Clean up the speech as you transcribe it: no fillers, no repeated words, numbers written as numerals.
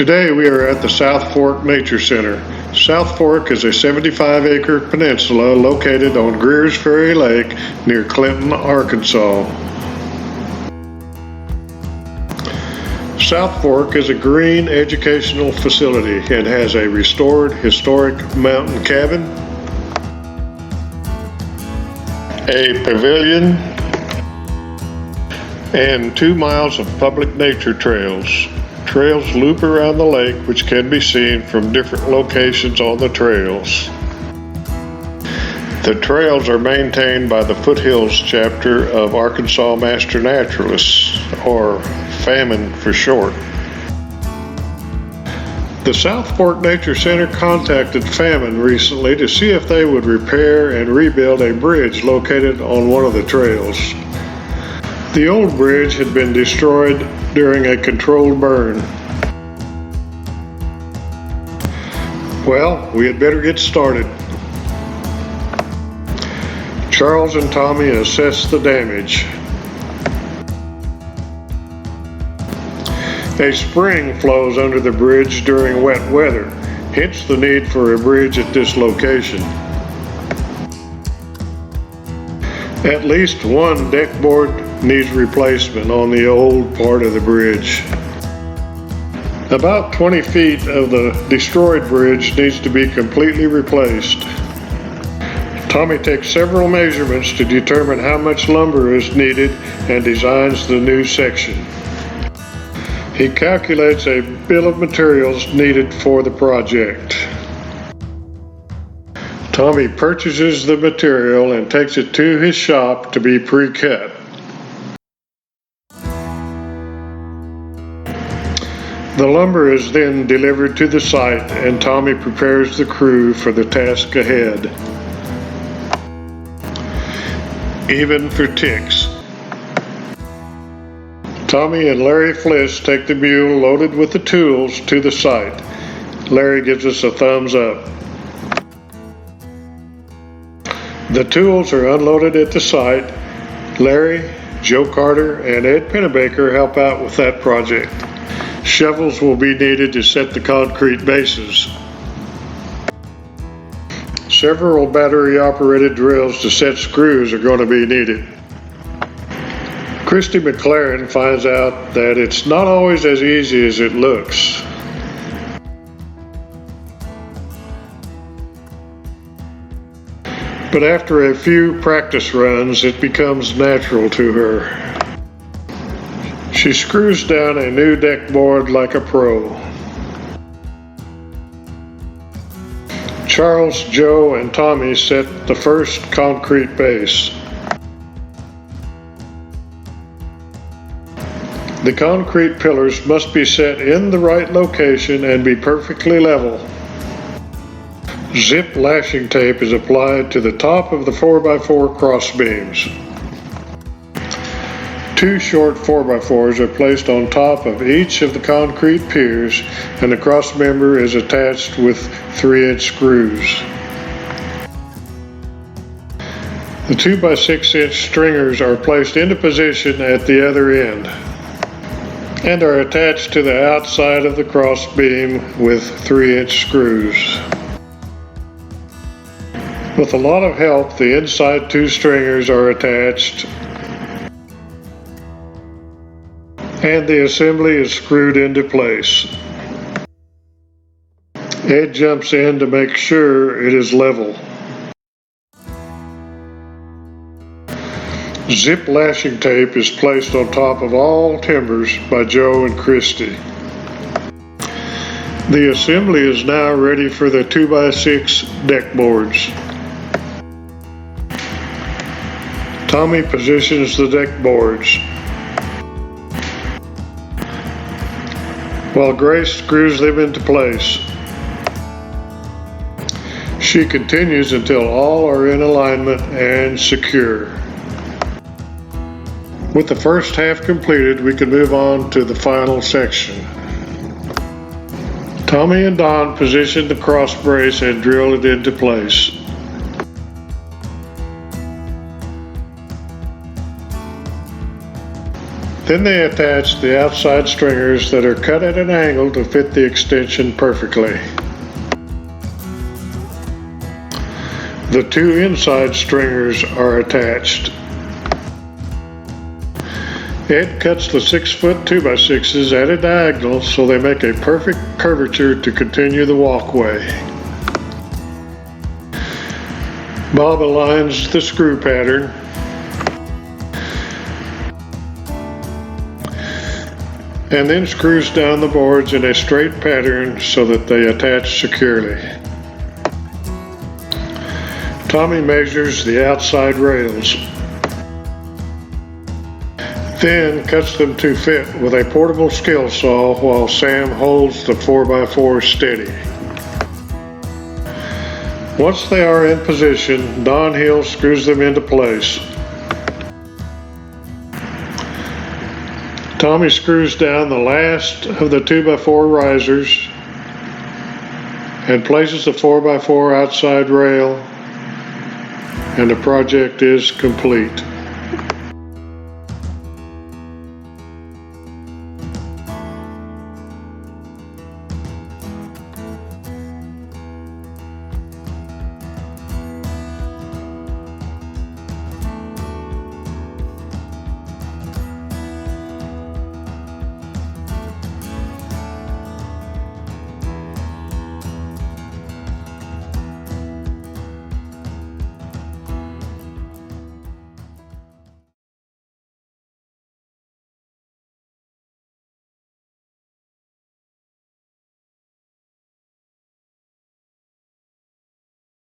Today we are at the South Fork Nature Center. South Fork is a 75-acre peninsula located on Greers Ferry Lake near Clinton, Arkansas. South Fork is a green educational facility and has a restored historic mountain cabin, a pavilion, and 2 miles of public nature trails. Trails loop around the lake, which can be seen from different locations on the trails. The trails are maintained by the Foothills chapter of Arkansas Master Naturalists, or FAMN for short. The South Fork Nature Center contacted FAMN recently to see if they would repair and rebuild a bridge located on one of the trails. The old bridge had been destroyed during a controlled burn. Well, we had better get started. Charles and Tommy assessed the damage. A spring flows under the bridge during wet weather, hence the need for a bridge at this location. At least one deck board needs replacement on the old part of the bridge. About 20 feet of the destroyed bridge needs to be completely replaced. Tommy takes several measurements to determine how much lumber is needed and designs the new section. He calculates a bill of materials needed for the project. Tommy purchases the material and takes it to his shop to be pre-cut. The lumber is then delivered to the site and Tommy prepares the crew for the task ahead. Even for ticks. Tommy and Larry Fliss take the mule loaded with the tools to the site. Larry gives us a thumbs up. The tools are unloaded at the site. Larry, Joe Carter, and Ed Pennebaker help out with that project. Shovels will be needed to set the concrete bases. Several battery-operated drills to set screws are going to be needed. Christy McLaren finds out that it's not always as easy as it looks. But after a few practice runs, it becomes natural to her. She screws down a new deck board like a pro. Charles, Joe, and Tommy set the first concrete base. The concrete pillars must be set in the right location and be perfectly level. Zip lashing tape is applied to the top of the 4x4 cross beams. 2 short 4x4s are placed on top of each of the concrete piers and the cross member is attached with 3-inch screws. The 2x6-inch stringers are placed into position at the other end and are attached to the outside of the cross beam with 3-inch screws. With a lot of help, the inside 2 stringers are attached and the assembly is screwed into place. Ed jumps in to make sure it is level. Zip lashing tape is placed on top of all timbers by Joe and Christy. The assembly is now ready for the 2x6 deck boards. Tommy positions the deck boards, while Grace screws them into place. She continues until all are in alignment and secure. With the first half completed, we can move on to the final section. Tommy and Don position the cross brace and drill it into place. Then they attach the outside stringers that are cut at an angle to fit the extension perfectly. The two inside stringers are attached. Ed cuts the 6-foot 2x6s at a diagonal so they make a perfect curvature to continue the walkway. Bob aligns the screw pattern. And then screws down the boards in a straight pattern so that they attach securely. Tommy measures the outside rails, then cuts them to fit with a portable skill saw while Sam holds the 4x4 steady. Once they are in position, Don Hill screws them into place. Tommy screws down the last of the 2x4 risers and places the 4x4 outside rail, and the project is complete.